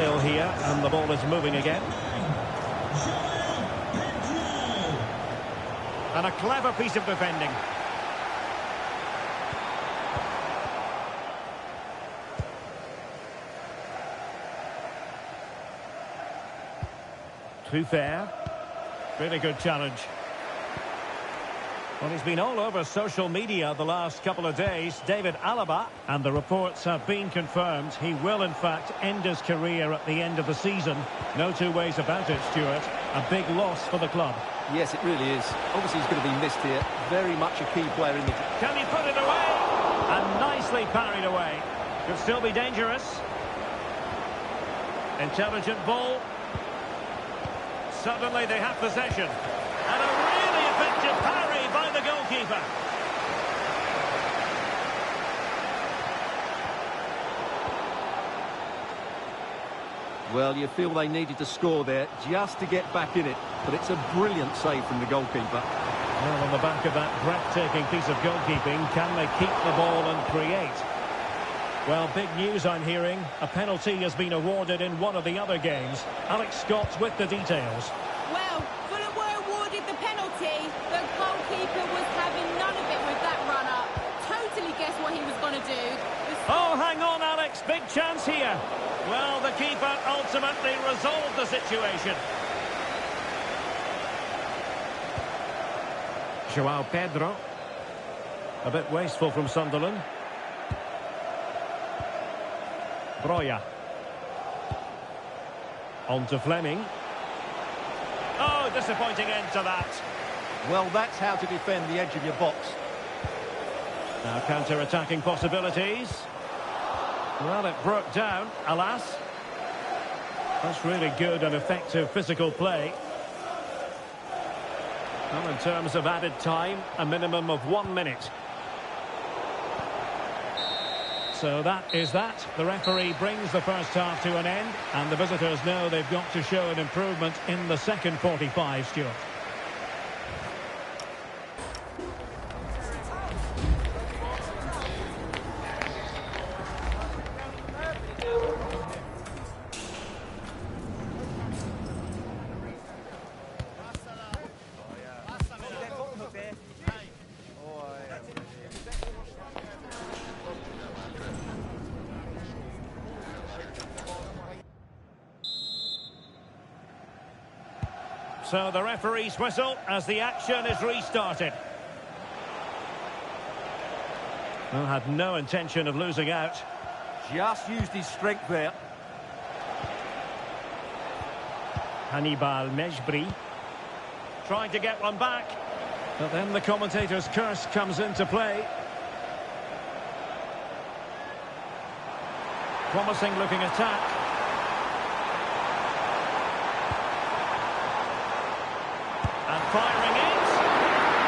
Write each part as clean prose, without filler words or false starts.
1-0 here, and the ball is moving again. And a clever piece of defending. Too fair. Really good challenge. Well, he's been all over social media the last couple of days, David Alaba, and the reports have been confirmed. He will, in fact, end his career at the end of the season. No two ways about it, Stuart. A big loss for the club. Yes, it really is. Obviously, he's going to be missed here. Very much a key player in the... Can he put it away? And nicely parried away. Could still be dangerous. Intelligent ball. Suddenly they have possession. And a really effective parry by the goalkeeper. Well, you feel they needed to score there just to get back in it. But it's a brilliant save from the goalkeeper. Well, on the back of that breathtaking piece of goalkeeping, can they keep the ball and create? Well, big news I'm hearing. A penalty has been awarded in one of the other games. Alex Scott with the details. Well, Fulham were awarded the penalty. The goalkeeper was having none of it with that run-up. Totally guessed what he was going to do. Oh, hang on, Alex. Big chance here. Well, the keeper ultimately resolved the situation. João Pedro. A bit wasteful from Sunderland. Broja. On to Fleming. Oh, disappointing end to that. Well, that's how to defend the edge of your box. Now counter-attacking possibilities. Well, it broke down, alas. That's really good and effective physical play. Well, in terms of added time, a minimum of 1 minute. So that is that. The referee brings the first half to an end, and the visitors know they've got to show an improvement in the second 45, Stuart. So the referee's whistle as the action is restarted. Well, had no intention of losing out. Just used his strength there. Hannibal Mejbri trying to get one back. But then the commentator's curse comes into play. Promising looking attack. And firing it,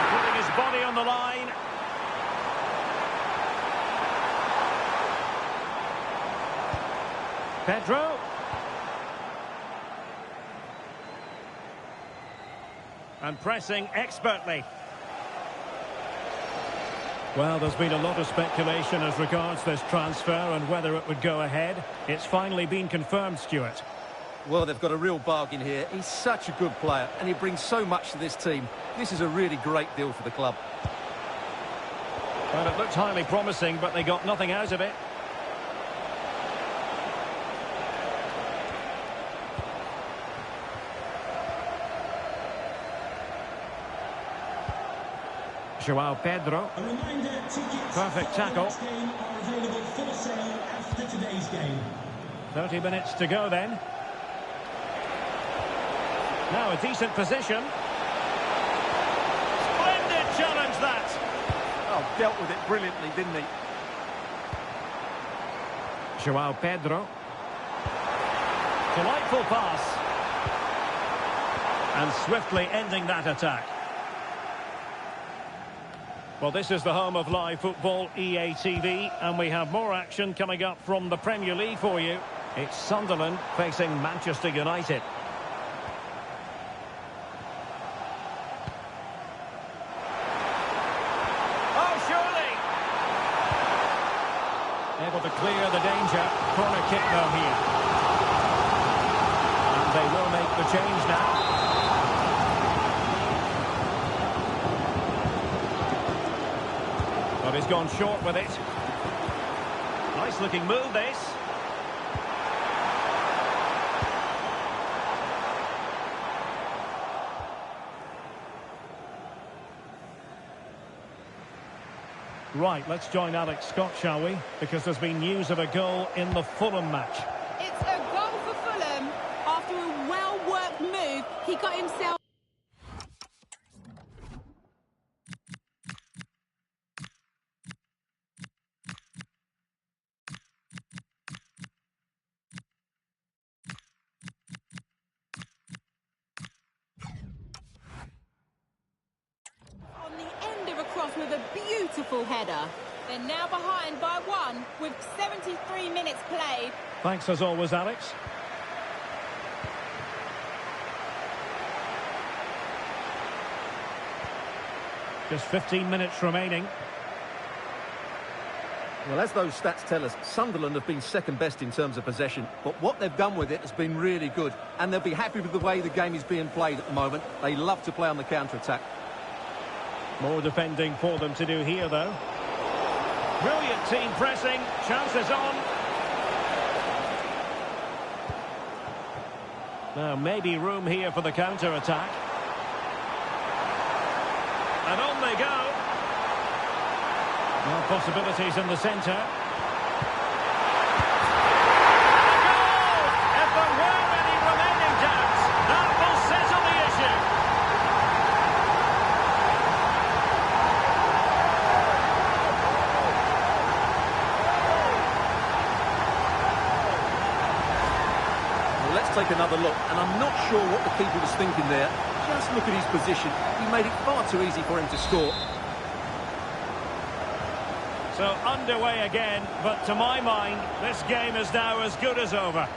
putting his body on the line. Pedro. And pressing expertly. Well, there's been a lot of speculation as regards this transfer and whether it would go ahead. It's finally been confirmed, Stuart. Well, they've got a real bargain here. He's such a good player, and he brings so much to this team. This is a really great deal for the club. Well, it looked highly promising, but they got nothing out of it. João Pedro. Perfect tackle. 30 minutes to go then. Now a decent position. Splendid challenge that. Oh, dealt with it brilliantly, didn't he? João Pedro. Delightful pass. And swiftly ending that attack. Well, this is the home of live football, EA TV, and we have more action coming up from the Premier League for you. It's Sunderland facing Manchester United. Oh, surely! Able to clear the danger. Corner kick though here. they will make the change now. But he's gone short with it. Nice looking move, this. Right, let's join Alex Scott, shall we? Because there's been news of a goal in the Fulham match. It's a goal for Fulham. After a well-worked move, he got himself... on the end of a cross with a beautiful header. They're now behind by 1 with 73 minutes played. Thanks as always, Alex. Just 15 minutes remaining. Well, as those stats tell us, Sunderland have been second best in terms of possession, but what they've done with it has been really good, and they'll be happy with the way the game is being played at the moment. They love to play on the counter-attack. More defending for them to do here, though. Brilliant team pressing. Chances on. Now, maybe room here for the counter-attack. And on they go. More possibilities in the centre. A goal! If there were any remaining doubts, that will settle the issue. Well, let's take another look, and I'm not sure what the keeper was thinking there. Just look at his position. He made it far too easy for him to score. So underway again, but to my mind, this game is now as good as over.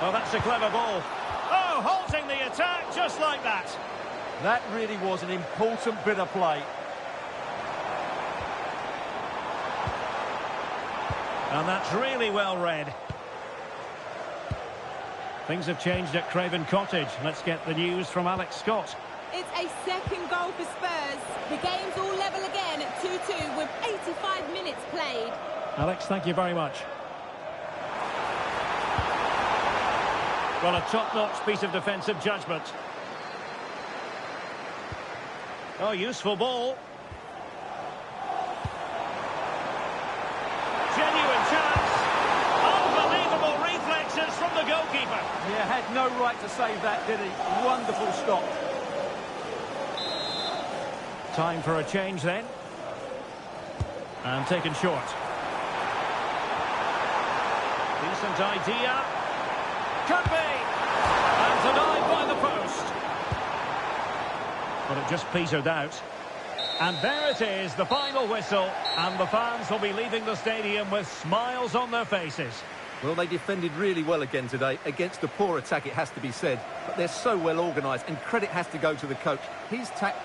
Oh, that's a clever ball. Oh, halting the attack just like that. That really was an important bit of play. And that's really well read. Things have changed at Craven Cottage. Let's get the news from Alex Scott. It's a second goal for Spurs. The game's all level again at 2-2 with 85 minutes played. Alex, thank you very much. Well, a top-notch piece of defensive judgment. Oh, useful ball. Genuine chance. Unbelievable reflexes from the goalkeeper. Yeah, had no right to save that, did he? Wonderful stop. Time for a change then. And taken short. Decent idea. Could be. And denied by the post. But it just petered out. And there it is, the final whistle. And the fans will be leaving the stadium with smiles on their faces. Well, they defended really well again today. Against a poor attack, it has to be said. But they're so well organised, and credit has to go to the coach. His tact...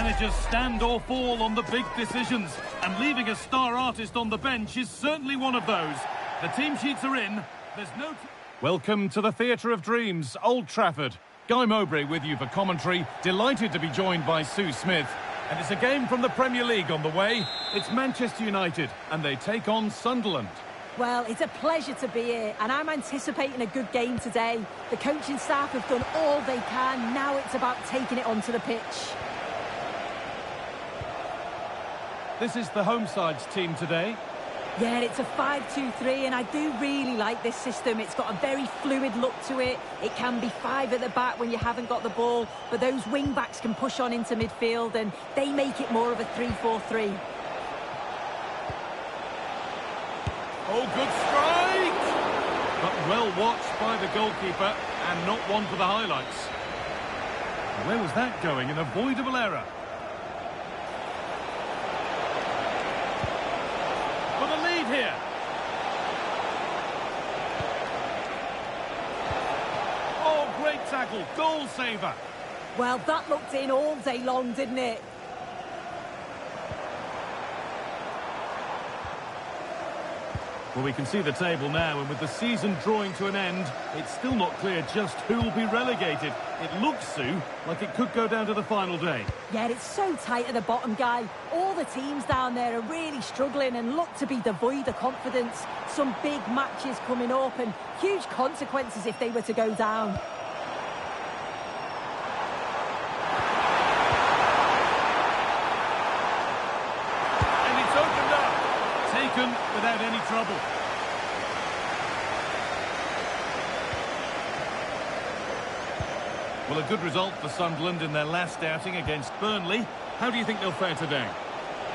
Managers stand or fall on the big decisions, and leaving a star artist on the bench is certainly one of those. The team sheets are in. There's no... Welcome to the Theatre of Dreams, Old Trafford. Guy Mowbray with you for commentary. Delighted to be joined by Sue Smith. And it's a game from the Premier League on the way. It's Manchester United, and they take on Sunderland. Well, it's a pleasure to be here, and I'm anticipating a good game today. The coaching staff have done all they can. Now it's about taking it onto the pitch. This is the home side's team today. Yeah, it's a 5-2-3, and I do really like this system. It's got a very fluid look to it. It can be 5 at the back when you haven't got the ball, but those wing-backs can push on into midfield, and they make it more of a 3-4-3. Oh, good strike! But well watched by the goalkeeper, and not one for the highlights. Where was that going? An avoidable error. For the lead here. Oh, great tackle. Goal saver. Well, that looked in all day long, didn't it? Well, we can see the table now, and with the season drawing to an end, it's still not clear just who will be relegated. It looks, Sue, like it could go down to the final day. Yeah, it's so tight at the bottom, Guy. All the teams down there are really struggling and look to be devoid of confidence. Some big matches coming up and huge consequences if they were to go down. Without any trouble. Well, a good result for Sunderland in their last outing against Burnley. How do you think they'll fare today?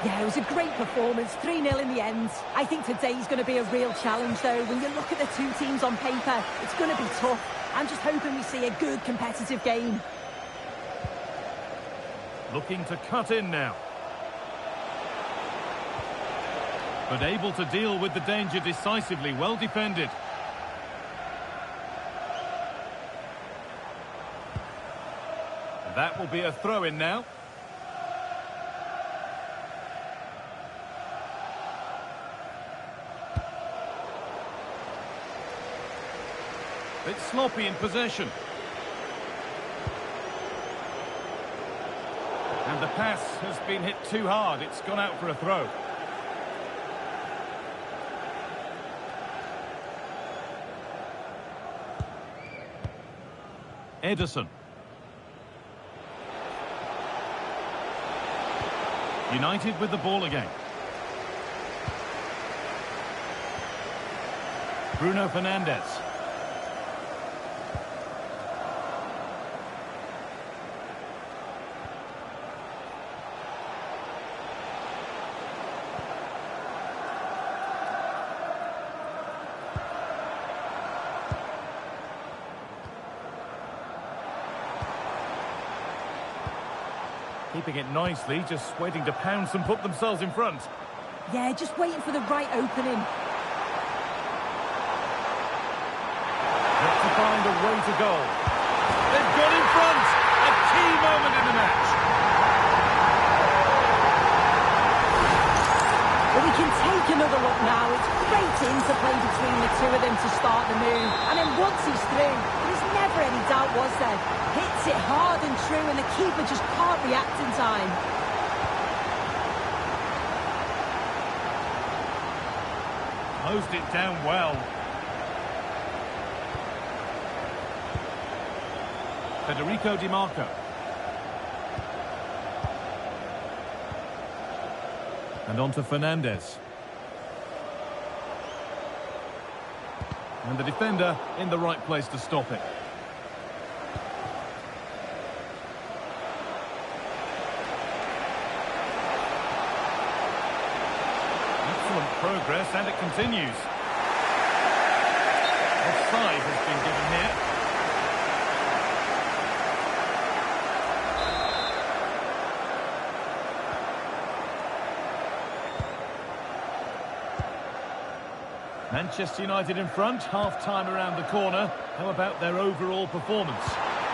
Yeah, it was a great performance, 3-0 in the end. I think today's going to be a real challenge, though. When you look at the two teams on paper, it's going to be tough. I'm just hoping we see a good competitive game. Looking to cut in now. But able to deal with the danger decisively, well defended. And that will be a throw-in now. Bit sloppy in possession. And the pass has been hit too hard. It's gone out for a throw. Edison. United with the ball again. Bruno Fernandes. Keeping it nicely, just waiting to pounce and put themselves in front. Yeah, just waiting for the right opening. Got to find a way to goal. They've got in front! A key moment in the match. Well, we can take another look now. It's great interplay between the two of them to start the move. And then once he's through, there's never any doubt, was there? Hits it hard and true, and the keeper just can't react in time. Closed it down well. Federico Di Marco. And on to Fernandes. And the defender in the right place to stop it. Excellent progress, and it continues. Offside has been given here. Manchester United in front, half-time around the corner. How about their overall performance?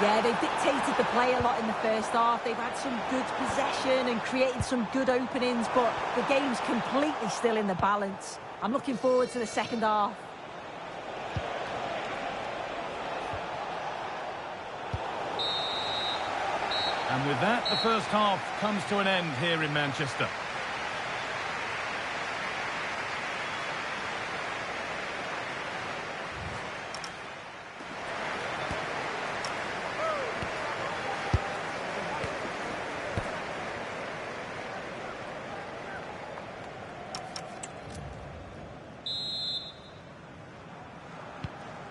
Yeah, they've dictated the play a lot in the first half. They've had some good possession and created some good openings, but the game's completely still in the balance. I'm looking forward to the second half. And with that, the first half comes to an end here in Manchester.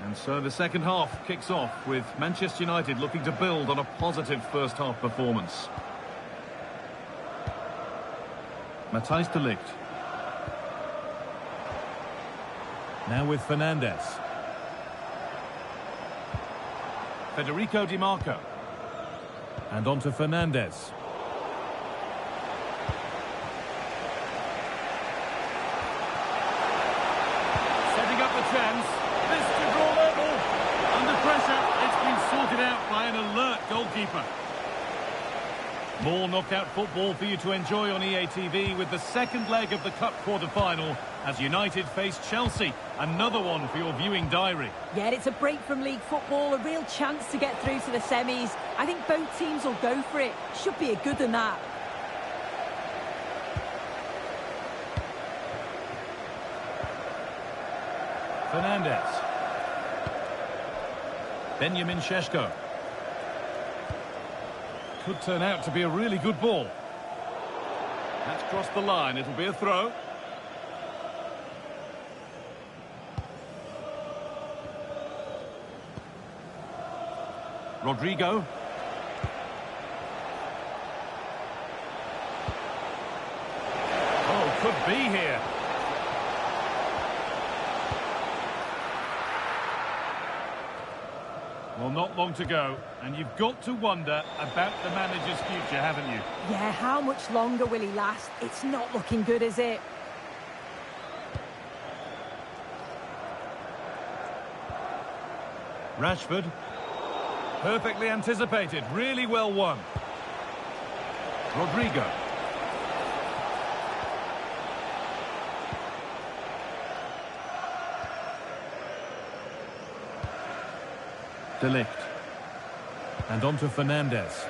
And so the second half kicks off with Manchester United looking to build on a positive first half performance. Matthijs de Ligt. Now with Fernandes. Federico Di Marco. And on to Fernandes. Setting up the chance. This to draw level. Under pressure, it's been sorted out by an alert goalkeeper. More knockout football for you to enjoy on EA TV with the second leg of the Cup quarter-final as United face Chelsea. Another one for your viewing diary. Yeah, it's a break from league football, a real chance to get through to the semis. I think both teams will go for it. Should be a good in that. Fernandes. Benjamin Šeško. Could turn out to be a really good ball. That's crossed the line. It'll be a throw. Rodrigo. Oh, could be here. Well, not long to go, and you've got to wonder about the manager's future, haven't you? Yeah, how much longer will he last? It's not looking good, is it? Rashford. Perfectly anticipated, really well won. Rodrigo. De Ligt. And on to Fernandes.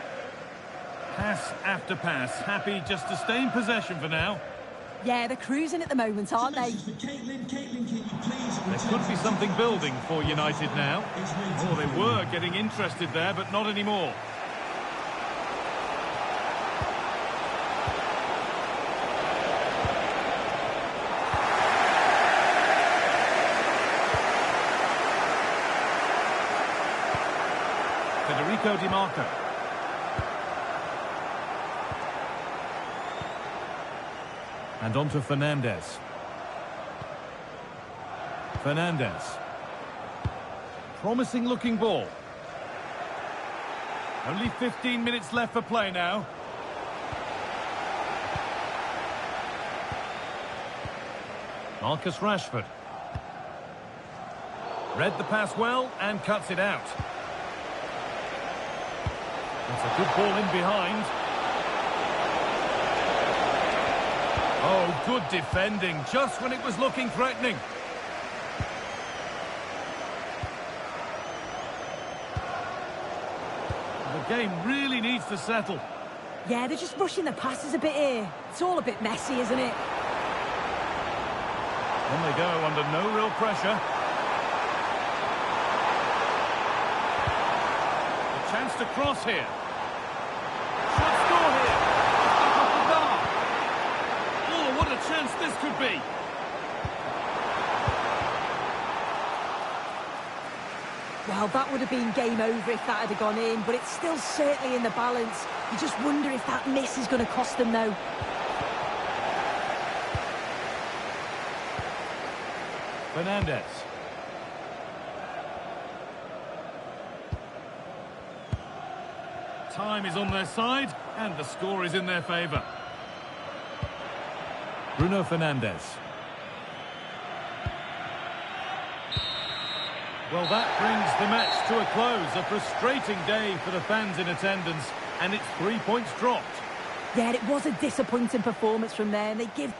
Pass after pass, happy just to stay in possession for now. Yeah, they're cruising at the moment, aren't they? There could be something building for United now. Oh, they were getting interested there, but not anymore. Federico Di Marco. And on to Fernandes. Fernandes. Promising looking ball. Only 15 minutes left for play now. Marcus Rashford. Read the pass well and cuts it out. That's a good ball in behind. Oh, good defending, just when it was looking threatening. The game really needs to settle. Yeah, they're just rushing the passes a bit here. It's all a bit messy, isn't it? On they go under no real pressure. A chance to cross here. Should score here. Up off the bar. Oh, what a chance this could be. Well, that would have been game over if that had gone in, but it's still certainly in the balance. You just wonder if that miss is going to cost them, though. Fernandes. Time is on their side, and the score is in their favour. Bruno Fernandes. Well, that brings the match to a close. A frustrating day for the fans in attendance, and it's 3 points dropped. Yeah, it was a disappointing performance from there, and they give...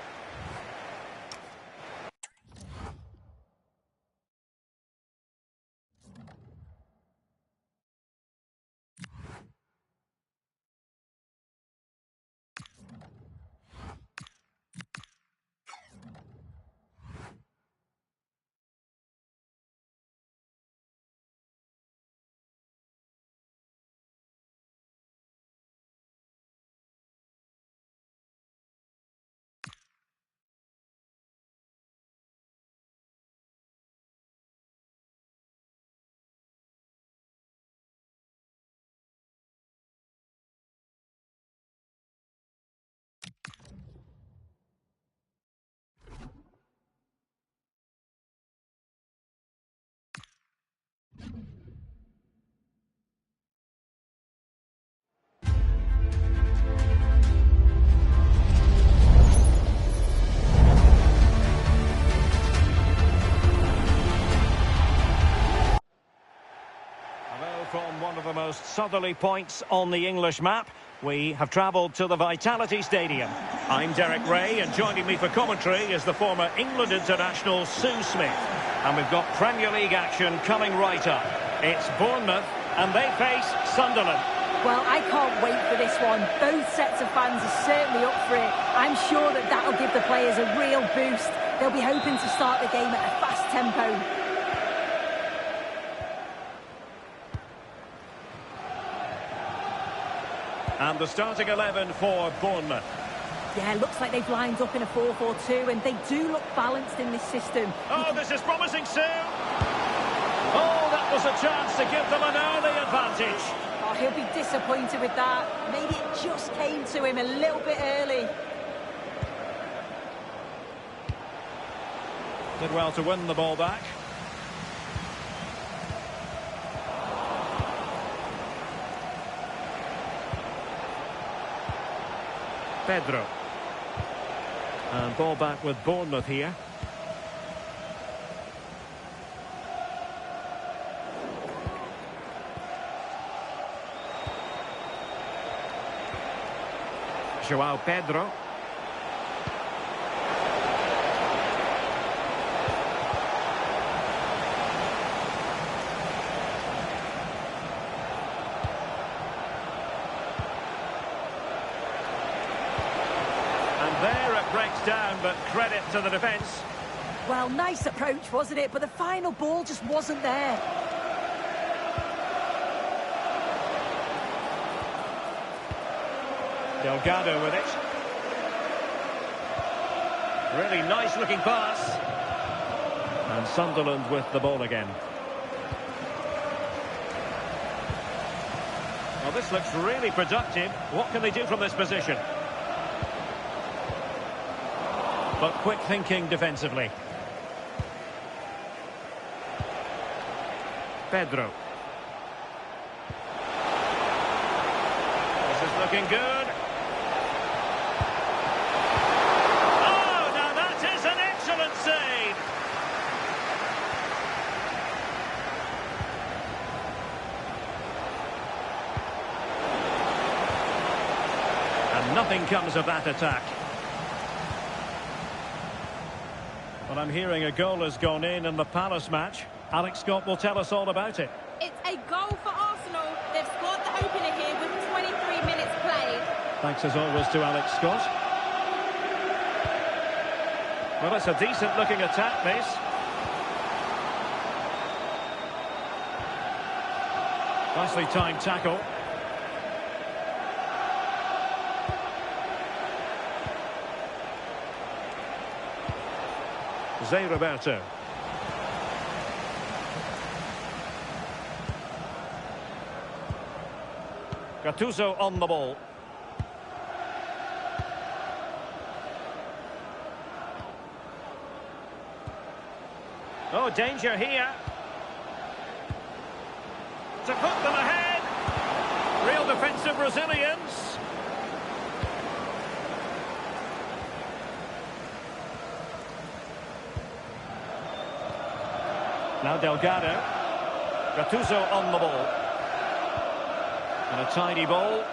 From one of the most southerly points on the English map, we have travelled to the Vitality Stadium. I'm Derek Ray, and joining me for commentary is the former England international Sue Smith. And we've got Premier League action coming right up. It's Bournemouth, and they face Sunderland. Well, I can't wait for this one. Both sets of fans are certainly up for it. I'm sure that that'll give the players a real boost. They'll be hoping to start the game at a fast tempo. And the starting 11 for Bournemouth. Yeah, looks like they've lined up in a 4-4-2, and they do look balanced in this system. Oh, this is promising, Sue. Oh, that was a chance to give them an early advantage. Oh, he'll be disappointed with that. Maybe it just came to him a little bit early. Did well to win the ball back. Pedro. And ball back with Bournemouth here. João Pedro. There it breaks down, but credit to the defence. Well, nice approach, wasn't it? But the final ball just wasn't there. Delgado with it. Really nice looking pass. And Sunderland with the ball again. Well, this looks really productive. What can they do from this position? But quick thinking defensively. Pedro. This is looking good. Oh, now that is an excellent save. And nothing comes of that attack. Well, I'm hearing a goal has gone in the Palace match. Alex Scott will tell us all about it. It's a goal for Arsenal. They've scored the opener here with 23 minutes played. Thanks as always to Alex Scott. Well, it's a decent looking attack, this. Nicely timed tackle. Zé Roberto. Gattuso on the ball. Oh, danger here. To put them ahead. Real defensive resilience. Now Delgado. Gattuso on the ball. And a tidy ball.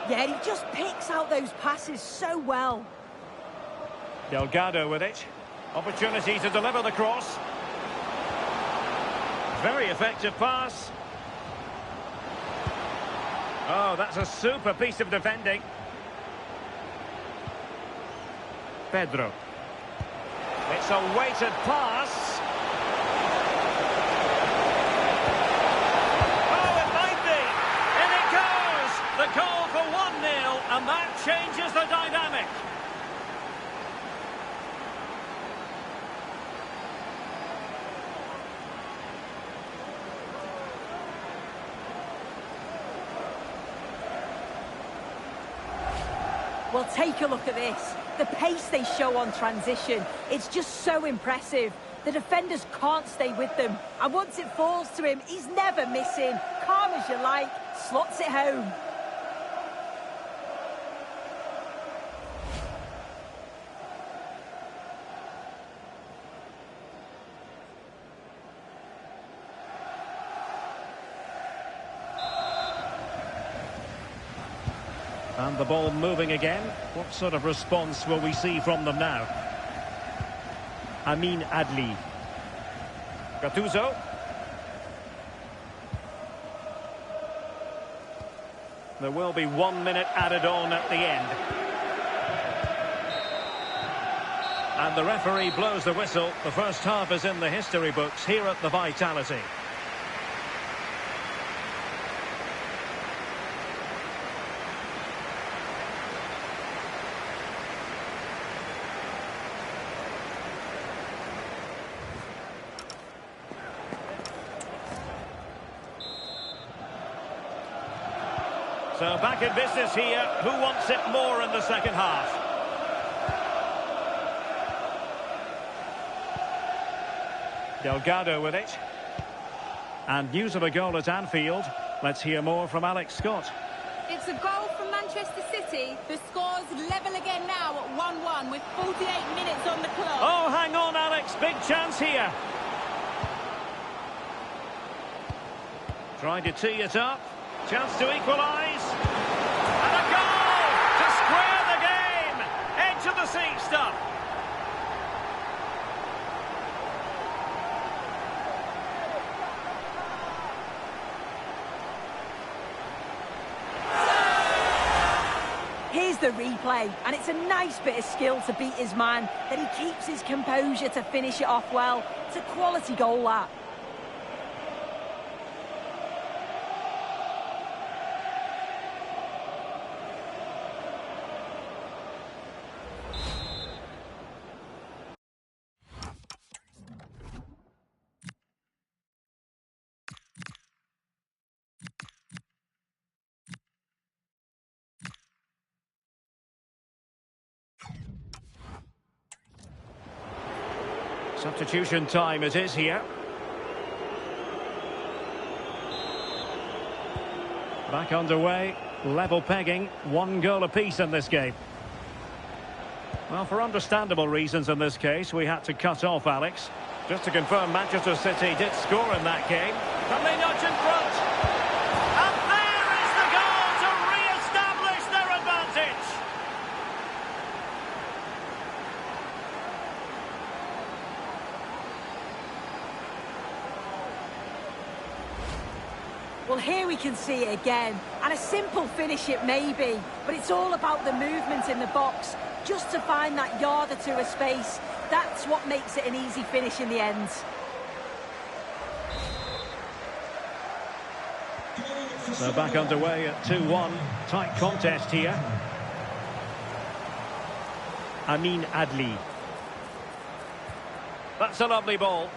Yeah, he just picks out those passes so well. Delgado with it. Opportunity to deliver the cross. Very effective pass. Oh, that's a super piece of defending. Pedro. It's a weighted pass. Oh, it might be. In it goes. The goal for 1-0, and that changes the dynamic. Well, take a look at this. The pace they show on transition, it's just so impressive. The defenders can't stay with them. And once it falls to him, he's never missing. Calm as you like, slots it home. And the ball moving again. What sort of response will we see from them now? Amin Adli. Gattuso. There will be 1 minute added on at the end. And the referee blows the whistle. The first half is in the history books here at the Vitality. So back in business here. Who wants it more in the second half? Delgado with it. And news of a goal at Anfield. Let's hear more from Alex Scott. It's a goal from Manchester City. The score's level again now at 1-1 with 48 minutes on the clock. Oh, hang on, Alex. Big chance here. Trying to tee it up. Chance to equalise. And a goal to square the game. Edge of the seat stuff. Here's the replay, and it's a nice bit of skill to beat his man, that he keeps his composure to finish it off well. It's a quality goal, that. Substitution time it is here. Back underway, level pegging, 1 goal apiece in this game. Well, for understandable reasons in this case, we had to cut off Alex. Just to confirm, Manchester City did score in that game. Can they nudge in front? And there is the goal to re-establish their advantage. Well, here we can see it again, and a simple finish it may be, but it's all about the movement in the box, just to find that yard or two of space. That's what makes it an easy finish in the end. So back underway at 2-1, tight contest here. Amin Adli. That's a lovely ball.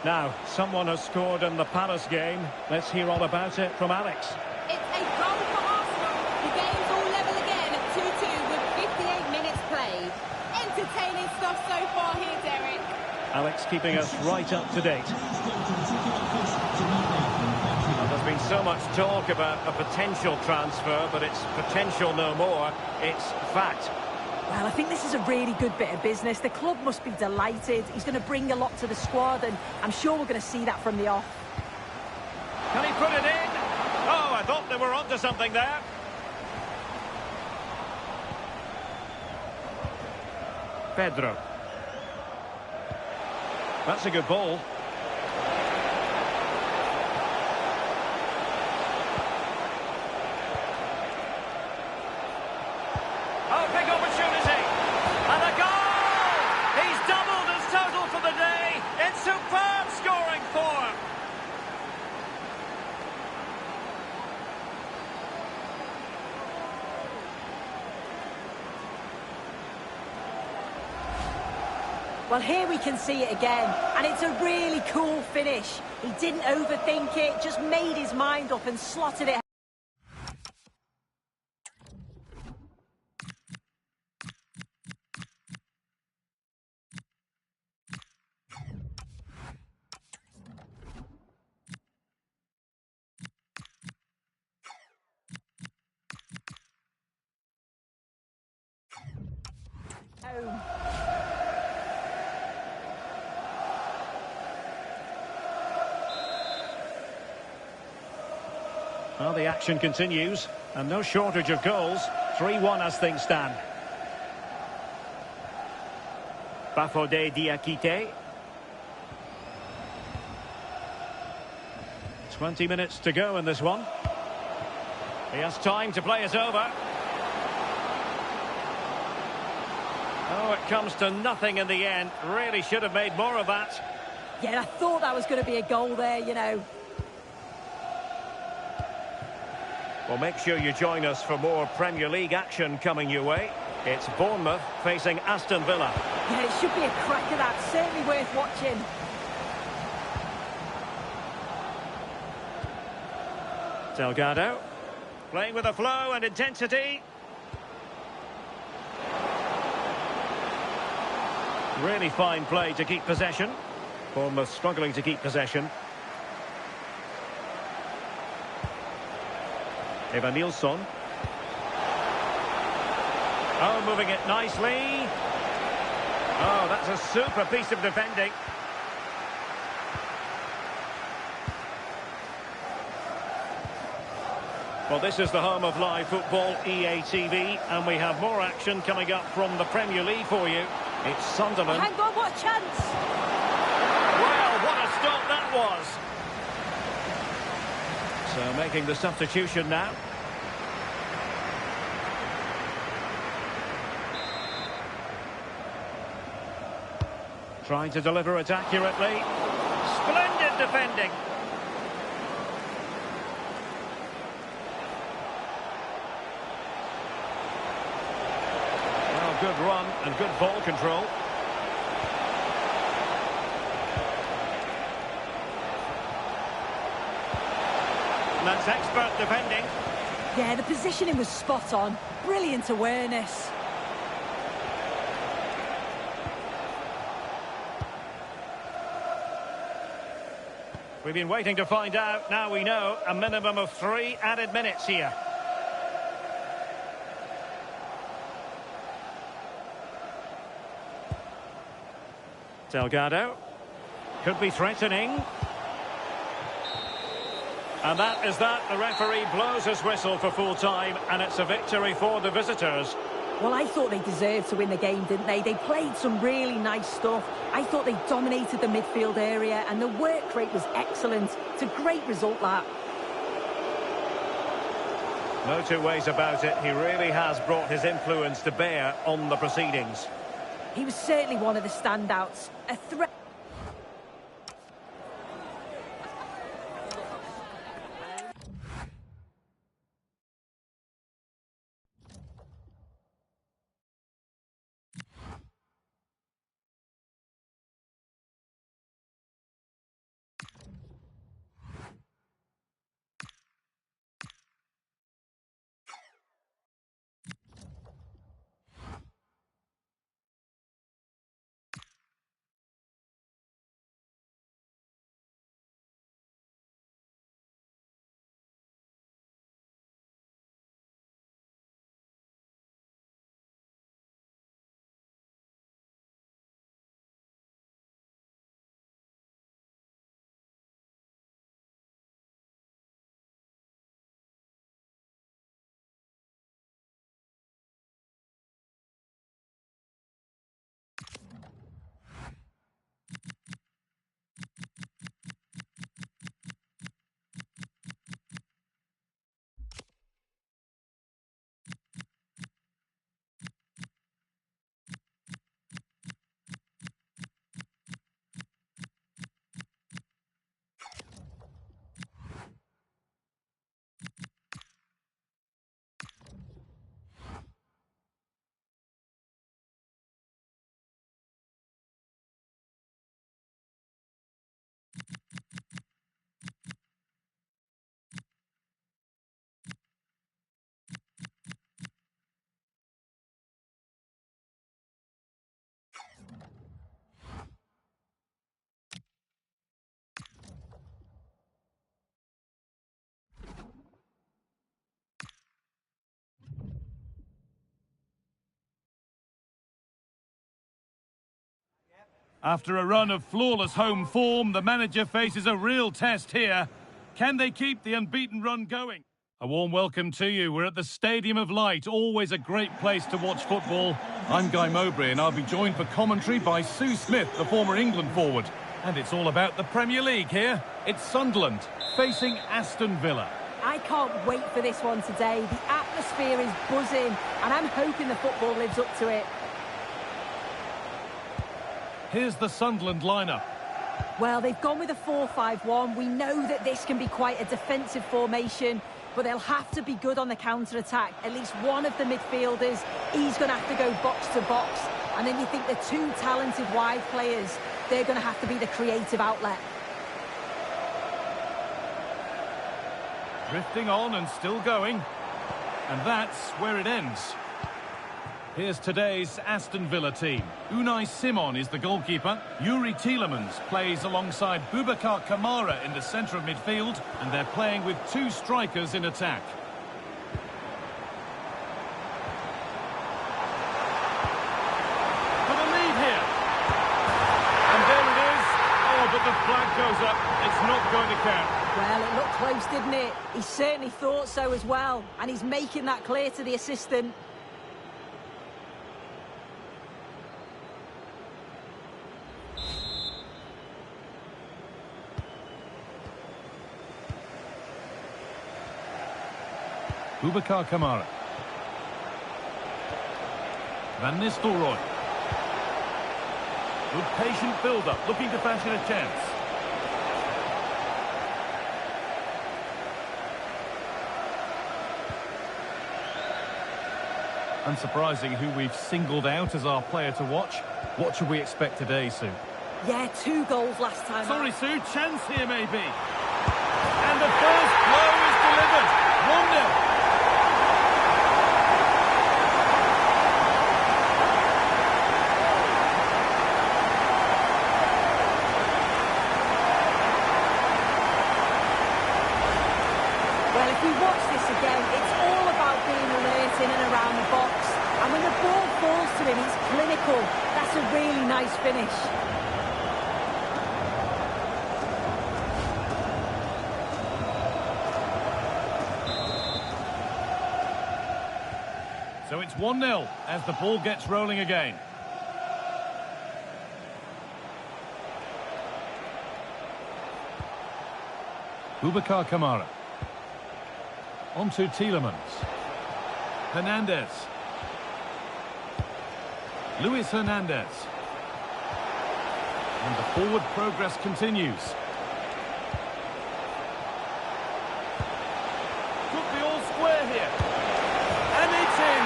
Now, someone has scored in the Palace game. Let's hear all about it from Alex. It's a goal for Arsenal. The game's all level again at 2-2 with 58 minutes played. Entertaining stuff so far here, Derek. Alex keeping us right up to date. Well, there's been so much talk about a potential transfer, but it's potential no more. It's fact. Well, I think this is a really good bit of business. The club must be delighted. He's going to bring a lot to the squad, and I'm sure we're going to see that from the off. Can he put it in? Oh, I thought they were onto something there. Pedro. That's a good ball. Oh, big opportunity. And a goal! He's doubled his total for the day in superb scoring form. Well, here we can see it again, and it's a really cool finish. He didn't overthink it, just made his mind up and slotted it. Home. Well, the action continues, and no shortage of goals. 3-1 as things stand. Bafodé Diakité. 20 minutes to go in this one. He has time to play it over. Oh, it comes to nothing in the end. Really should have made more of that. Yeah, I thought that was going to be a goal there, you know. Well, make sure you join us for more Premier League action coming your way. It's Bournemouth facing Aston Villa. Yeah, it should be a cracker, that. Certainly worth watching. Delgado playing with a flow and intensity. Really fine play to keep possession. Bournemouth struggling to keep possession. Evan Nilsson. Oh, moving it nicely. Oh, that's a super piece of defending. Well, this is the home of live football, EA TV, and we have more action coming up from the Premier League for you. It's Sunderland. Hang on, what a chance! Well, what a stop that was. So making the substitution now. Trying to deliver it accurately. Splendid defending. Well, good run and good ball control. That's expert defending. Yeah, the positioning was spot on. Brilliant awareness. We've been waiting to find out. Now we know a minimum of 3 added minutes here. Delgado. Could be threatening. And that is that. The referee blows his whistle for full time, and it's a victory for the visitors. Well, I thought they deserved to win the game, didn't they? They played some really nice stuff. I thought they dominated the midfield area, and the work rate was excellent. It's a great result, that. No two ways about it. He really has brought his influence to bear on the proceedings. He was certainly one of the standouts. A threat. After a run of flawless home form, the manager faces a real test here. Can they keep the unbeaten run going? A warm welcome to you. We're at the Stadium of Light, always a great place to watch football. I'm Guy Mowbray and I'll be joined for commentary by Sue Smith, the former England forward. And it's all about the Premier League here. It's Sunderland facing Aston Villa. I can't wait for this one today. The atmosphere is buzzing and I'm hoping the football lives up to it. Here's the Sunderland lineup. Well, they've gone with a 4-5-1. We know that this can be quite a defensive formation, but they'll have to be good on the counter-attack. At least one of the midfielders, he's going to have to go box to box. And then you think the two talented wide players, they're going to have to be the creative outlet. Drifting on and still going. And that's where it ends. Here's today's Aston Villa team. Unai Simon is the goalkeeper. Yuri Tielemans plays alongside Boubacar Kamara in the centre of midfield. And they're playing with two strikers in attack. For the lead here. And there it is. Oh, but the flag goes up. It's not going to count. Well, it looked close, didn't it? He certainly thought so as well. And he's making that clear to the assistant. Boubacar Kamara. Van Nistelrooy. Good patient build-up, looking to fashion a chance. Unsurprising who we've singled out as our player to watch. What should we expect today, Sue? Yeah, 2 goals last time. Sorry, Sue, chance here maybe. And the first blow is delivered. 1-0. Well, if we watch this again, it's all about being alert in and around the box. And when the ball falls to him, he's clinical. That's a really nice finish. So it's 1-0 as the ball gets rolling again. Boubacar Kamara. On to Tielemans. Hernandez. Luis Hernandez. And the forward progress continues. Could be all square here. And it's in.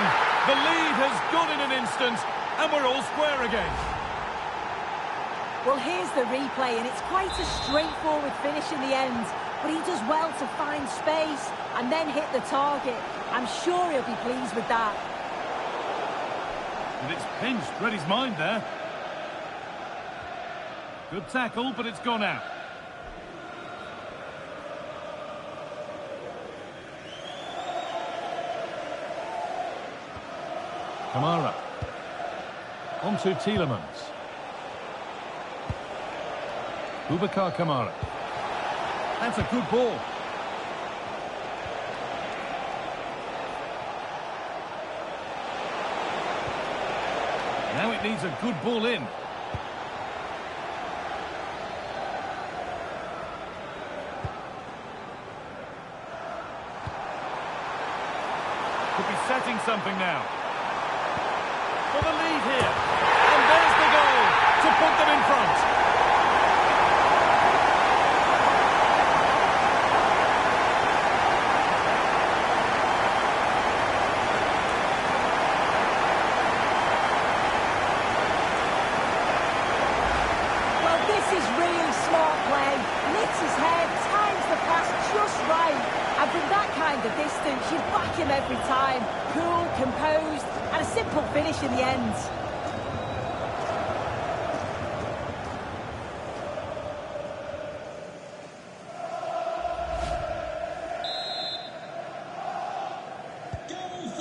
The lead has gone in an instant, and we're all square again. Well, here's the replay, and it's quite a straightforward finish in the end. But he does well to find space and then hit the target. I'm sure he'll be pleased with that. And it's pinched, read his mind there. Good tackle, but it's gone out. Kamara. On to Tielemans. Boubacar Kamara. That's a good ball. Now it needs a good ball in. Could be setting something now. For the lead here. And there's the goal to put them in front. The distance, you back him every time. Cool, composed, and a simple finish in the end.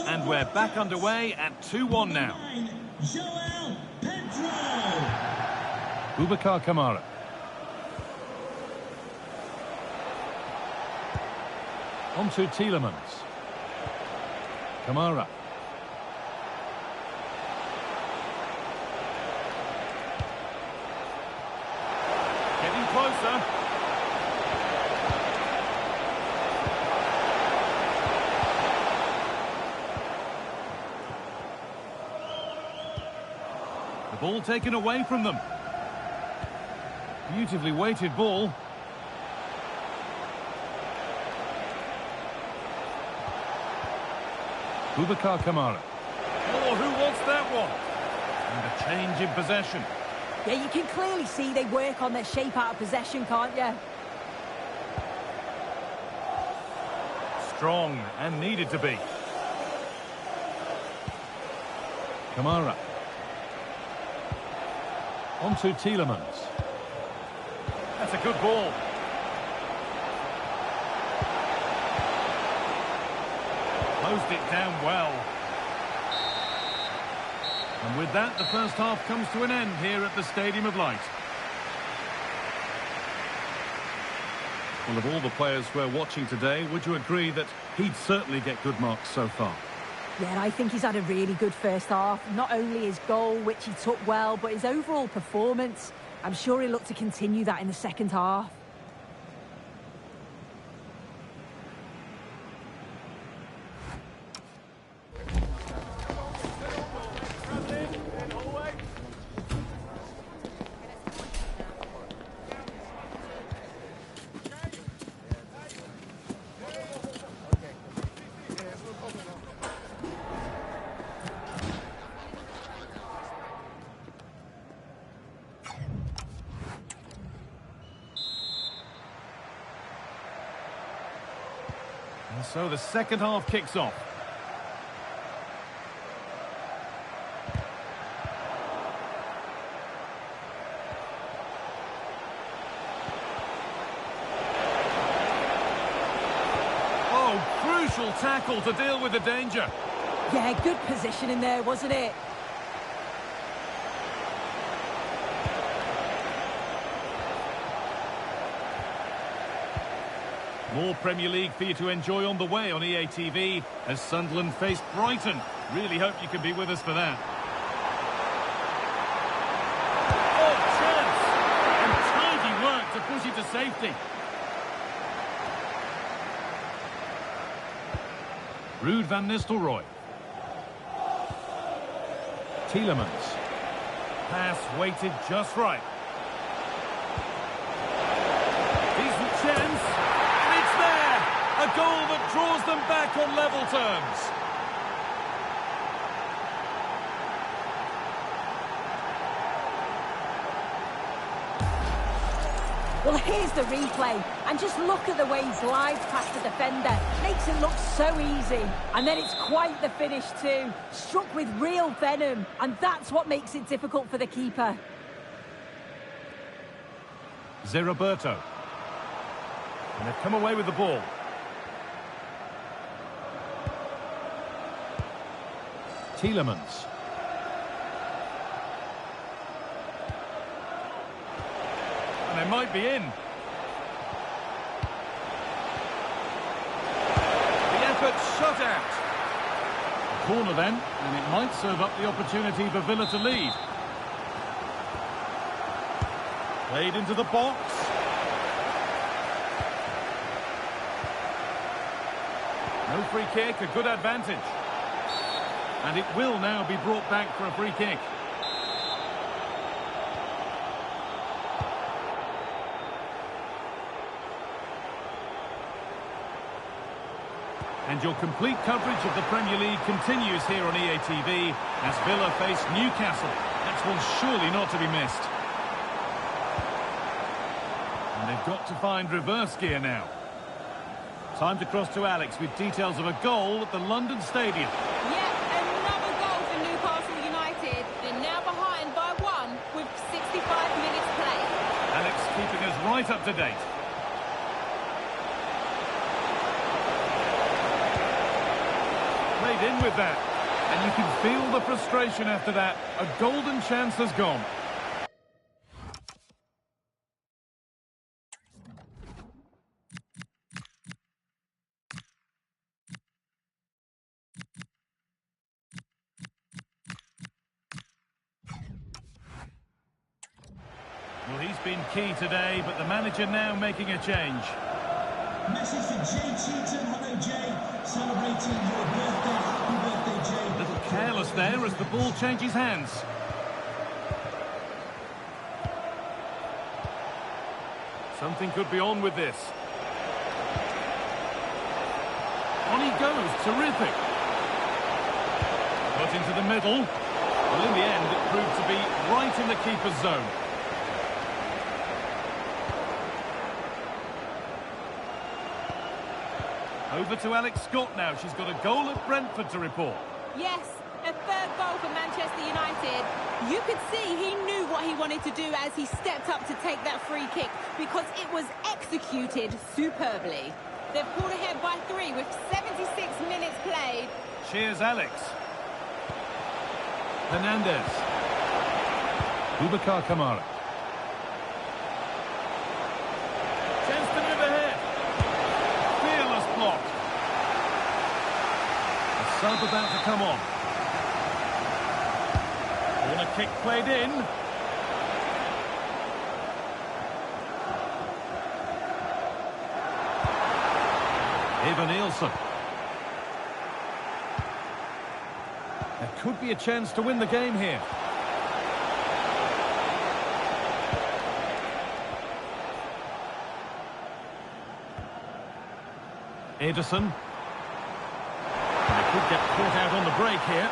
And we're back underway at 2-1 now. Boubacar Kamara. On to Tielemans. Kamara. Getting closer. The ball taken away from them. Beautifully weighted ball. Boubacar Kamara. Oh, who wants that one? And a change in possession. Yeah, you can clearly see they work on their shape out of possession, can't you? Strong and needed to be. Kamara. On to Tielemans. That's a good ball. Closed it down well. And with that, the first half comes to an end here at the Stadium of Light. Well, of all the players we're watching today, would you agree that he'd certainly get good marks so far? Yeah, I think he's had a really good first half. Not only his goal, which he took well, but his overall performance. I'm sure he'll look to continue that in the second half. And so the second half kicks off. Oh, crucial tackle to deal with the danger. Yeah, good position in there, wasn't it? More Premier League for you to enjoy on the way on EA TV as Sunderland face Brighton. Really hope you can be with us for that. Oh, chance! And tidy work to push it to safety. Ruud van Nistelrooy. Tielemans. Pass weighted just right. Decent chance. A goal that draws them back on level terms. Well, here's the replay. And just look at the way he glides past the defender. Makes it look so easy. And then it's quite the finish too. Struck with real venom. And that's what makes it difficult for the keeper. Roberto. And they've come away with the ball. Tielemans. And they might be in. The effort shut out. A corner then, and it might serve up the opportunity for Villa to lead. Played into the box. No free kick, a good advantage. And it will now be brought back for a free kick. And your complete coverage of the Premier League continues here on EA TV as Villa face Newcastle. That's one surely not to be missed. And they've got to find reverse gear now. Time to cross to Alex with details of a goal at the London Stadium. Keeping us right up to date. Played in with that. And you can feel the frustration after that. A golden chance has gone. been key today, but the manager now making a change. Message for Jay Cheatham. Hello, Jay. Celebrating your birthday. Happy birthday, Jay. A little careless there as the ball changes hands. Something could be on with this. On he goes. Terrific. Put into the middle. Well, in the end, it proved to be right in the keeper's zone. Over to Alex Scott now. She's got a goal at Brentford to report. Yes, a third goal for Manchester United. You could see he knew what he wanted to do as he stepped up to take that free kick because it was executed superbly. They've pulled ahead by 3 with 76 minutes played. Cheers, Alex. Hernandez. Boubacar Kamara. Chance to move ahead. Fearless block. A sub about to come on. Corner kick played in. Eva Nielsen. There could be a chance to win the game here. Ederson. They could get caught out on the break here.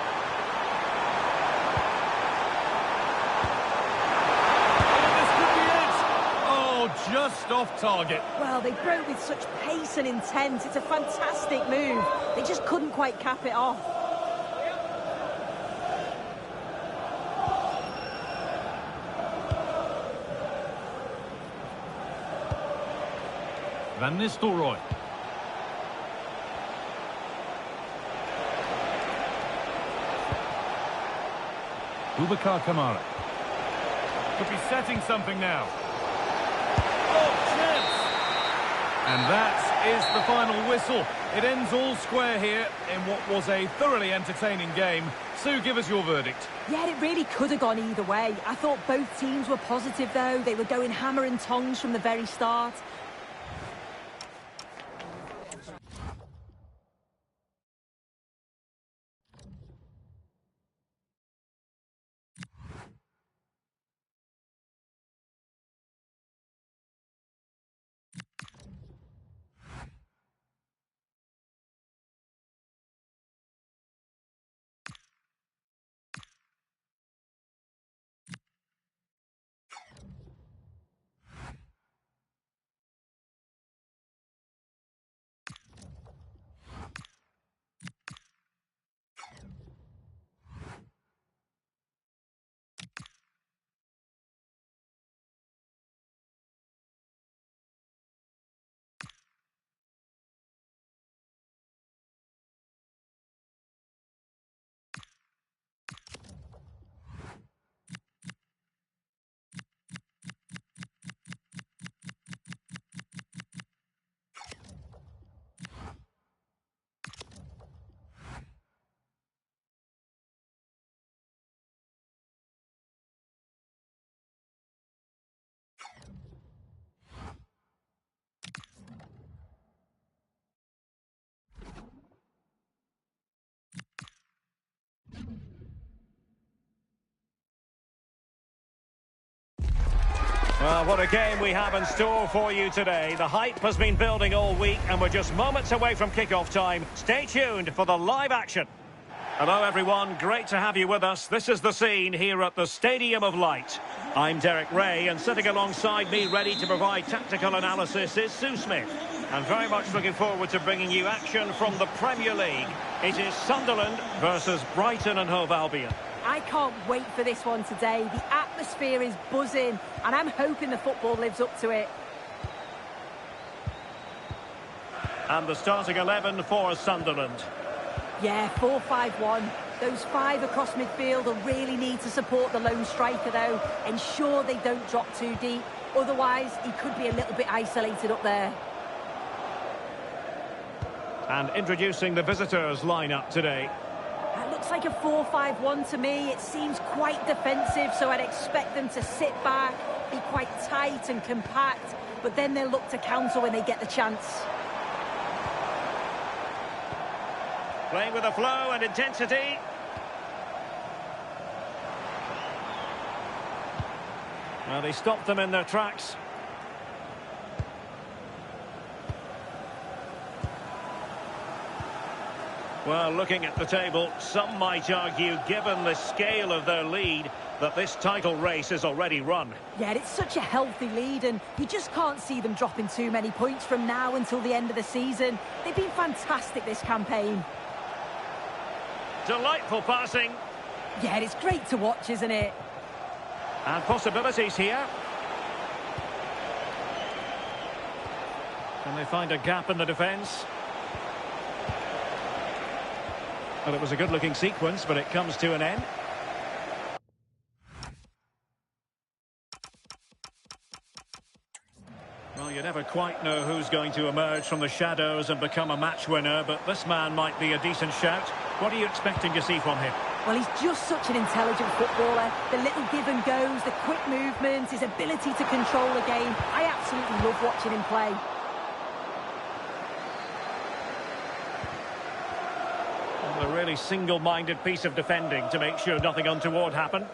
Oh, this could be it. Oh, just off target. Well, they broke with such pace and intent. It's a fantastic move. They just couldn't quite cap it off. Van Nistelrooy. Boubacar Kamara. Could be setting something now. Oh, chance! And that is the final whistle. It ends all square here in what was a thoroughly entertaining game. Sue, give us your verdict. Yeah, it really could have gone either way. I thought both teams were positive, though. They were going hammer and tongs from the very start. Well, what a game we have in store for you today. The hype has been building all week and we're just moments away from kick-off time. Stay tuned for the live action. Hello everyone, great to have you with us. This is the scene here at the Stadium of Light. I'm Derek Ray and sitting alongside me ready to provide tactical analysis is Sue Smith. And very much looking forward to bringing you action from the Premier League. It is Sunderland versus Brighton and Hove Albion. I can't wait for this one today. The atmosphere is buzzing, and I'm hoping the football lives up to it. And the starting 11 for Sunderland. Yeah, 4-5-1. Those 5 across midfield will really need to support the lone striker, though. Ensure they don't drop too deep. Otherwise, he could be a little bit isolated up there. And introducing the visitors' lineup today. That looks like a 4-5-1 to me. It seems quite defensive, so I'd expect them to sit back, be quite tight and compact, but then they'll look to counter when they get the chance. Playing with a flow and intensity. Well, they stopped them in their tracks. Well, looking at the table, some might argue, given the scale of their lead, that this title race is already run. Yeah, it's such a healthy lead, and you just can't see them dropping too many points from now until the end of the season. They've been fantastic this campaign. Delightful passing. Yeah, it's great to watch, isn't it? And possibilities here. Can they find a gap in the defence? Well, it was a good-looking sequence, but it comes to an end. Well, you never quite know who's going to emerge from the shadows and become a match winner, but this man might be a decent shout. What are you expecting to see from him? Well, he's just such an intelligent footballer. The little give and goes, the quick movements, his ability to control the game. I absolutely love watching him play. Well, a really single-minded piece of defending to make sure nothing untoward happened.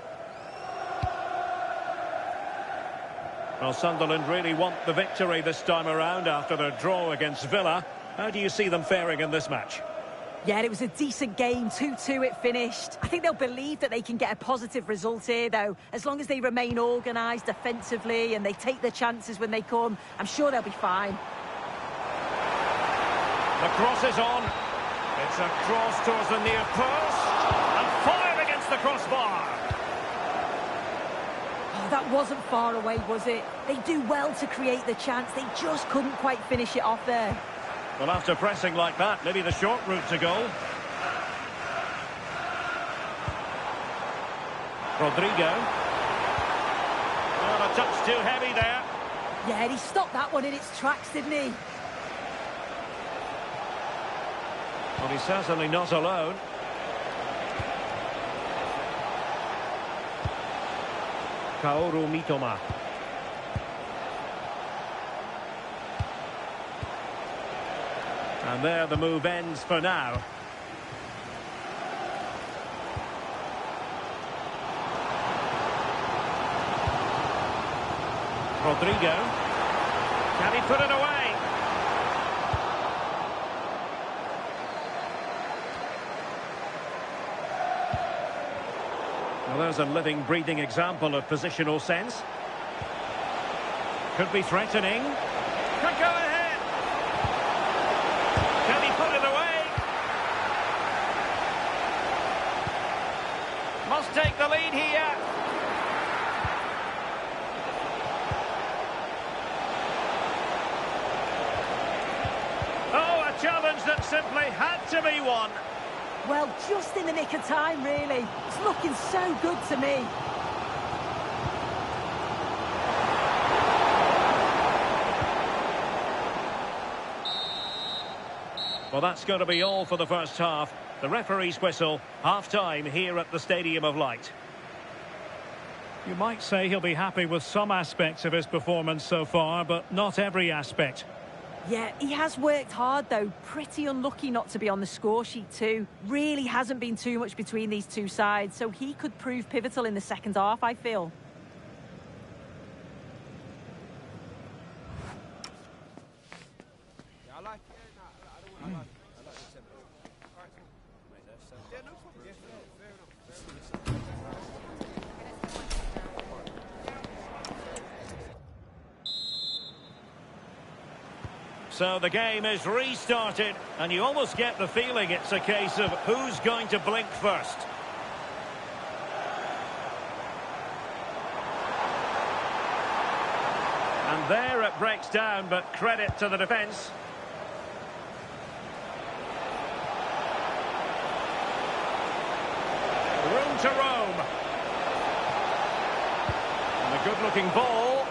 Well, Sunderland really want the victory this time around after their draw against Villa. How do you see them faring in this match? Yeah, it was a decent game, 2-2 it finished. I think they'll believe that they can get a positive result here, though. As long as they remain organised defensively and they take their chances when they come, I'm sure they'll be fine. The cross is on. It's a cross towards the near post. And fired against the crossbar. Oh, that wasn't far away, was it? They do well to create the chance. They just couldn't quite finish it off there. Well, after pressing like that, maybe the short route to goal. Rodrigo. Well, a touch too heavy there. Yeah, and he stopped that one in its tracks, didn't he? Well, he's certainly not alone. Kaoru Mitoma. And there the move ends for now. Rodrigo. Can he put it away? Well, there's a living, breathing example of positional sense. Could be threatening. Could go ahead. Can he put it away? Must take the lead here. Oh, a challenge that simply had to be won. Well, just in the nick of time, really. It's looking so good to me. Well, that's going to be all for the first half. The referee's whistle, half-time here at the Stadium of Light. You might say he'll be happy with some aspects of his performance so far, but not every aspect. Yeah, he has worked hard, though. Pretty unlucky not to be on the score sheet, too. Really hasn't been too much between these two sides, so he could prove pivotal in the second half, I feel. So the game is restarted, and you almost get the feeling it's a case of who's going to blink first. And there it breaks down, but credit to the defence. Room to roam. And a good-looking ball.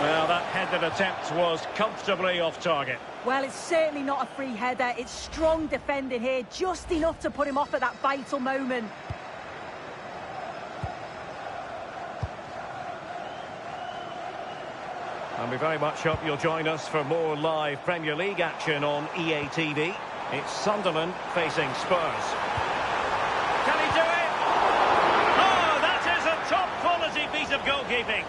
Well, that headed attempt was comfortably off target. Well, it's certainly not a free header. It's strong defending here, just enough to put him off at that vital moment. And we very much hope you'll join us for more live Premier League action on EA TV. It's Sunderland facing Spurs. Can he do it? Oh, that is a top-quality piece of goalkeeping.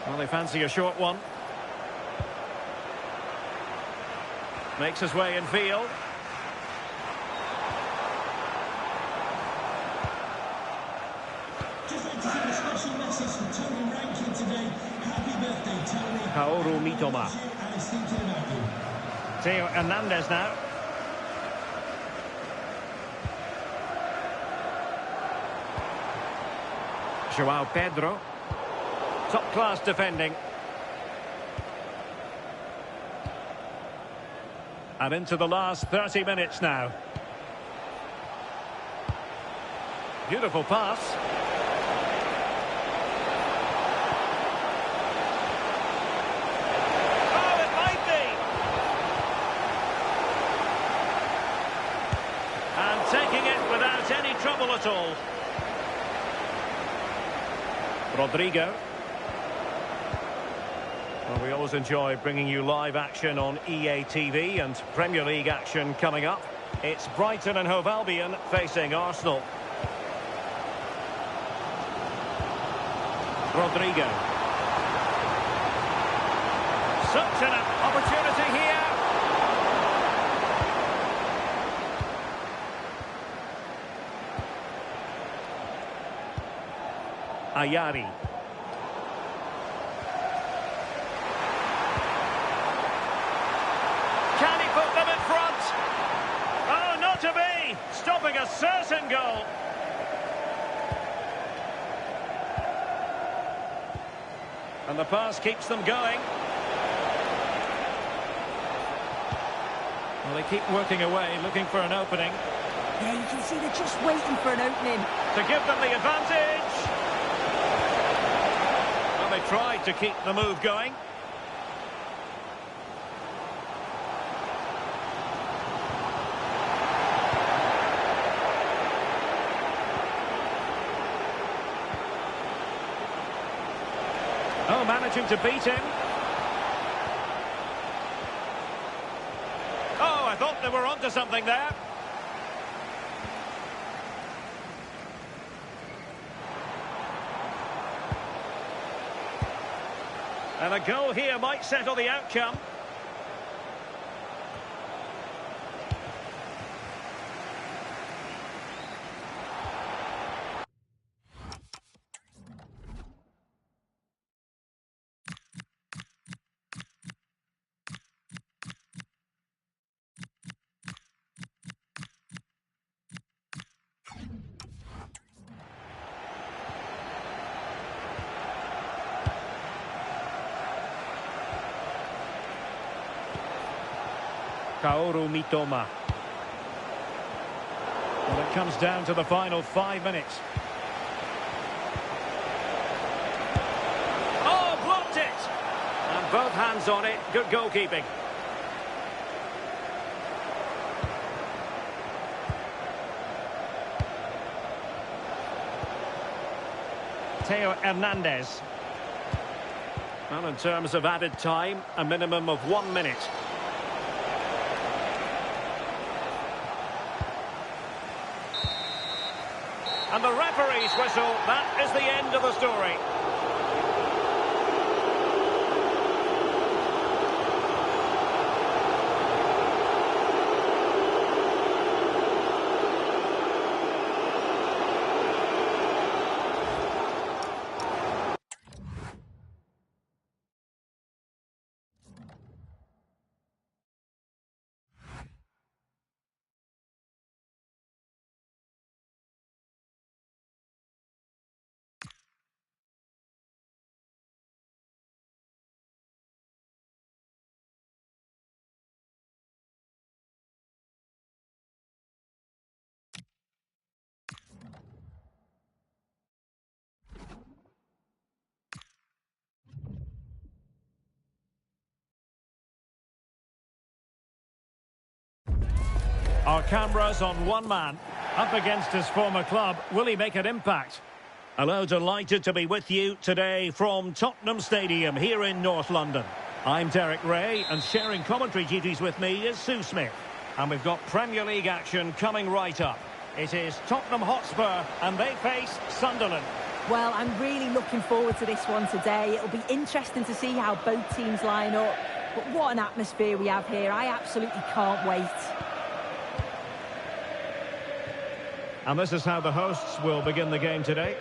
Well, they fancy a short one. Makes his way in field. Just like to send a special message from Tony Rankin today. Happy birthday, Tony. Kaoru Mitoma. And he's thinking about you. Theo Hernandez now. Joao Pedro. Top-class defending. And into the last 30 minutes now. Beautiful pass. Oh, it might be. And taking it without any trouble at all. Rodrigo. Well, we always enjoy bringing you live action on EA TV and Premier League action coming up. It's Brighton and Hove Albion facing Arsenal. Rodrigo. Such an opportunity here. Ayari. Can he put them in front? Oh, not to be! Stopping a certain goal. And the pass keeps them going. Well, they keep working away, looking for an opening. Yeah, you can see they're just waiting for an opening. To give them the advantage. Well, they tried to keep the move going. Oh, managing to beat him. Oh, I thought they were onto something there. And a goal here might settle the outcome. Kaoru Mitoma. Well, it comes down to the final 5 minutes. Oh, blocked it! And both hands on it. Good goalkeeping. Theo Hernandez. Well, in terms of added time, a minimum of 1 minute. And the referee's whistle, that is the end of the story. Our cameras on one man. Up against his former club, will he make an impact? Hello, delighted to be with you today from Tottenham Stadium here in North London. I'm Derek Ray, and sharing commentary duties with me is Sue Smith. And we've got Premier League action coming right up. It is Tottenham Hotspur, and they face Sunderland. Well, I'm really looking forward to this one today. It'll be interesting to see how both teams line up. But what an atmosphere we have here. I absolutely can't wait. And this is how the hosts will begin the game today.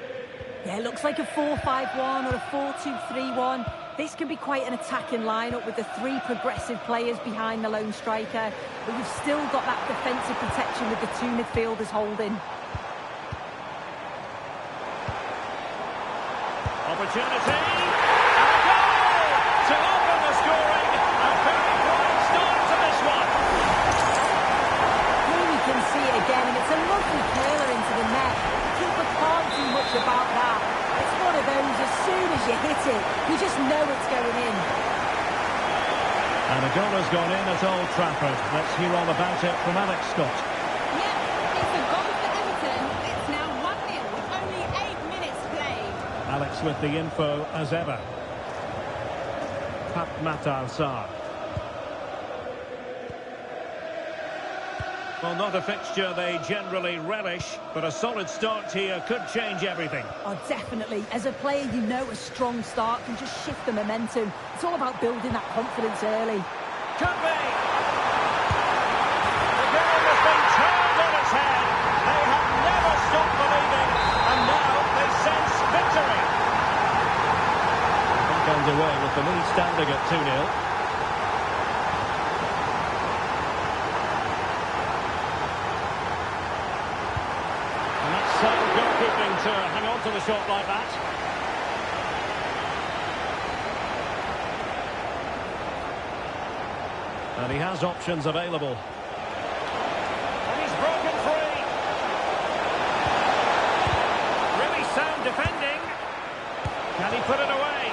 Yeah, it looks like a 4-5-1 or a 4-2-3-1. This can be quite an attacking lineup with the three progressive players behind the lone striker. But you've still got that defensive protection with the two midfielders holding. Opportunity. And a goal to open the scoring. A very quiet start to this one. Here we can see it again, and it's a lovely curler into the net. The keeper can't do much about that. It's one of those, as soon as you hit it, you just know it's going in. And a goal has gone in at Old Trafford. Let's hear all about it from Alex Scott. Yeah, it's a goal for Everton. It's now 1-0 with only 8 minutes played. Alex with the info as ever. Pat Matar-Sarr. Well, not a fixture they generally relish, but a solid start here could change everything. Oh, definitely. As a player, you know a strong start can just shift the momentum. It's all about building that confidence early. Could be! The game has been turned on its head. They have never stopped believing, and now they sense victory. Back underway with the lead standing at 2-0. So goalkeeping to hang on to the shot like that. And he has options available. And he's broken free. Really sound defending. Can he put it away?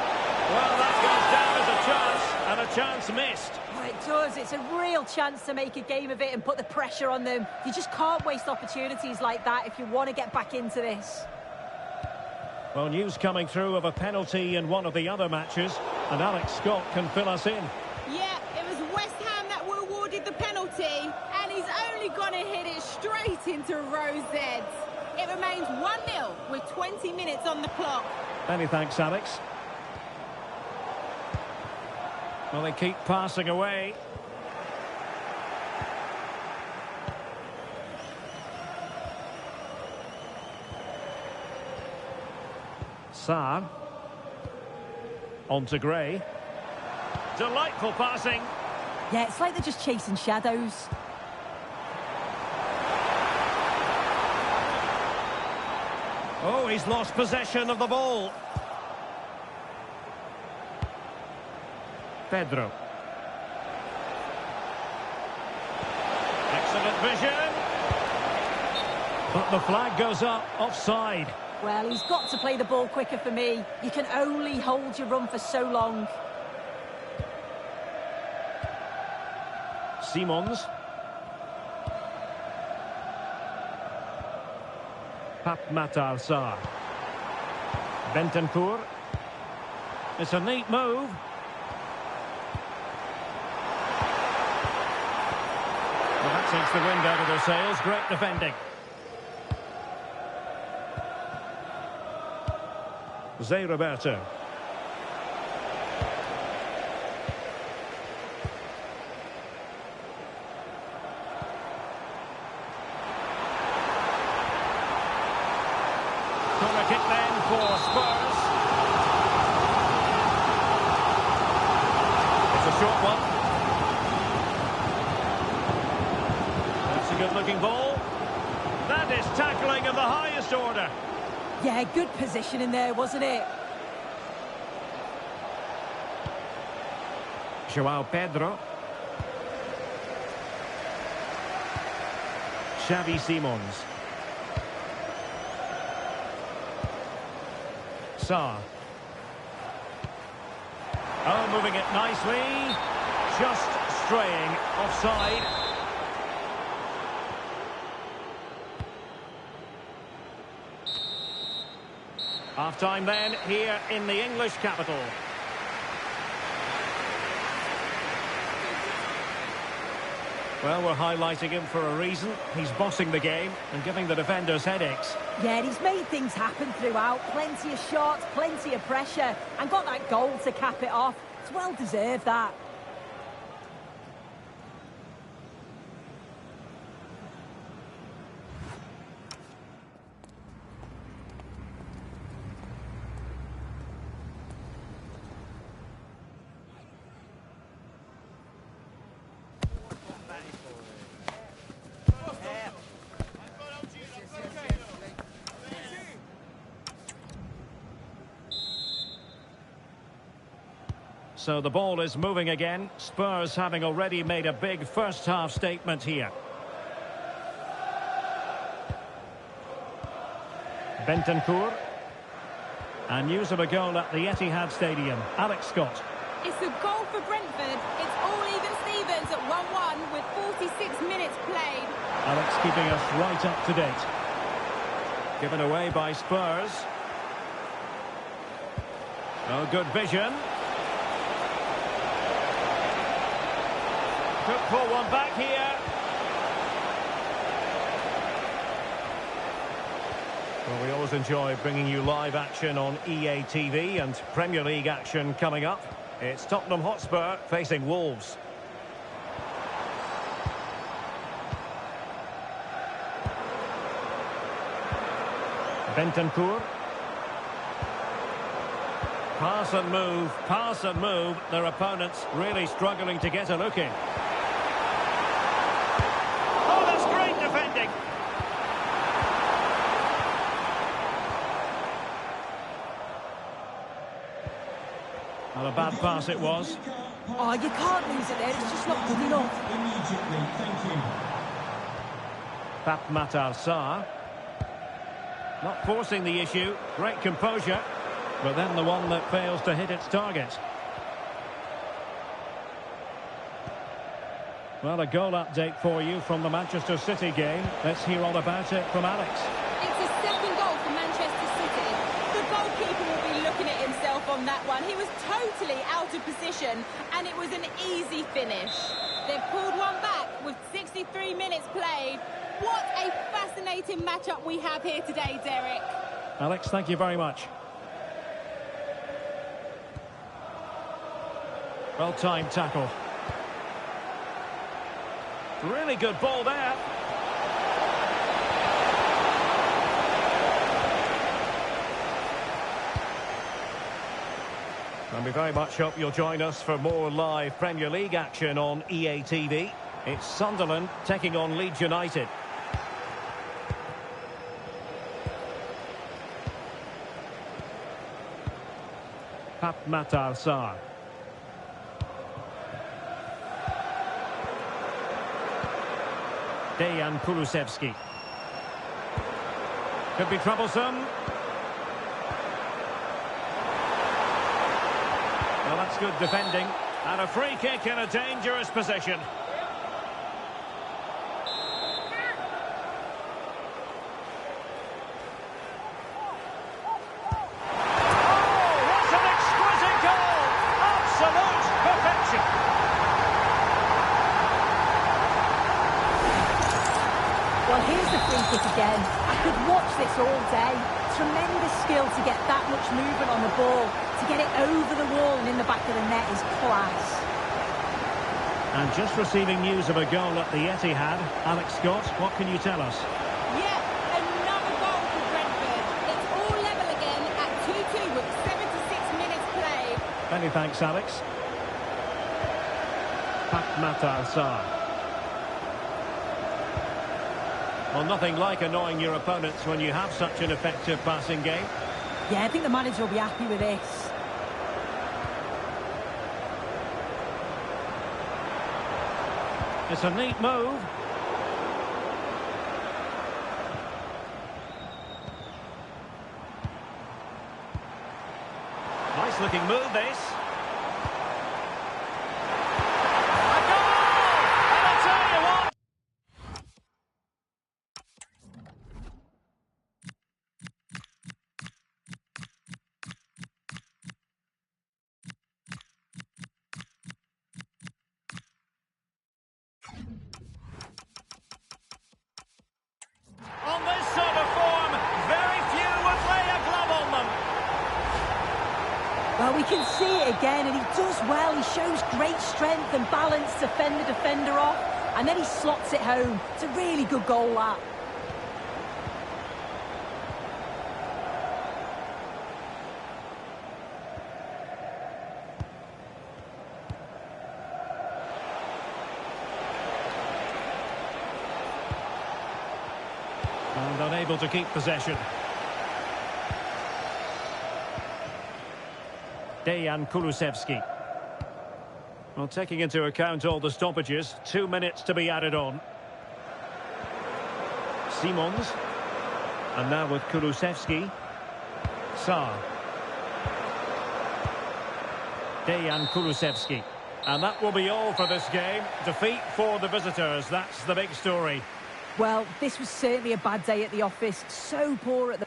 Well, that goes down as a chance, and a chance missed. Well, it does. It's a real chance to make a game of it and put the pressure on them. You just can't waste opportunities like that if you want to get back into this. Well, news coming through of a penalty in one of the other matches, and Alex Scott can fill us in. Yeah, it was West Ham that were awarded the penalty, and he's only going to hit it straight into Rose Eds. It remains 1-0 with 20 minutes on the clock. Many thanks, Alex. Well, they keep passing away. Sarr. On to Gray. Delightful passing. Yeah, it's like they're just chasing shadows. Oh, he's lost possession of the ball. Pedro. Excellent vision. But the flag goes up, offside. Well, he's got to play the ball quicker for me. You can only hold your run for so long. Simons. Pat Matar-Sarr. Bentancur. It's a neat move. Well, that takes the wind out of their sails. Great defending. Zé Roberto. Corner kick then for Spurs. It's a short one. That's a good-looking ball. That is tackling of the highest order. Yeah, good position in there, wasn't it? João Pedro. Xavi Simons. Sarr. Oh, moving it nicely. Just straying offside. Half-time then, here in the English capital. Well, we're highlighting him for a reason. He's bossing the game and giving the defenders headaches. Yeah, he's made things happen throughout. Plenty of shots, plenty of pressure, and got that goal to cap it off. It's well deserved, that. So the ball is moving again. Spurs having already made a big first-half statement here. Bentancur. And news of a goal at the Etihad Stadium. Alex Scott. It's a goal for Brentford. It's all even Stevens at 1-1 with 46 minutes played. Alex keeping us right up to date. Given away by Spurs. Oh, good vision. Could pull one back here. Well, we always enjoy bringing you live action on EA TV, and Premier League action coming up. It's Tottenham Hotspur facing Wolves. Bentancur. Pass and move. Their opponents really struggling to get a look in. Oh, that's great defending. Well, a bad pass it was. Oh, you can't lose it there. It's just not good enough. Immediately, thank you. Pape Matar Sarr. Not forcing the issue. Great composure. But then the one that fails to hit its target. Well, a goal update for you from the Manchester City game. Let's hear all about it from Alex. It's a second goal for Manchester City. The goalkeeper will be looking at himself on that one. He was totally out of position, and it was an easy finish. They've pulled one back with 63 minutes played. What a fascinating matchup we have here today, Derek. Alex, thank you very much. Well-timed tackle. Really good ball there. And we very much hope you'll join us for more live Premier League action on EA TV. It's Sunderland taking on Leeds United. Pape Matar Sarr. Dejan Kulusevski. Could be troublesome. Well, that's good defending. And a free kick in a dangerous position. Oh, what an exquisite goal! Absolute perfection. Well, here's the free kick again. I could watch this all day. Tremendous skill to get that much movement on the ball. To get it over the wall and in the back of the net is class. And just receiving news of a goal at the Etihad. Alex Scott, what can you tell us? Yeah, another goal for Brentford. It's all level again at 2-2 with 76 minutes played. Many thanks, Alex. Pape Matar Sarr. Well, nothing like annoying your opponents when you have such an effective passing game. Yeah, I think the manager will be happy with this. It's a neat move. Nice looking move, this. A goal! And I tell you what. Well, we can see it again, and he does well. He shows great strength and balance to fend the defender off, and then he slots it home. It's a really good goal, that. And unable to keep possession. Dejan Kulusevski. Well, taking into account all the stoppages, 2 minutes to be added on. Simons. And now with Kulusevski. Sarr. Dejan Kulusevski. And that will be all for this game. Defeat for the visitors. That's the big story. Well, this was certainly a bad day at the office. So poor at the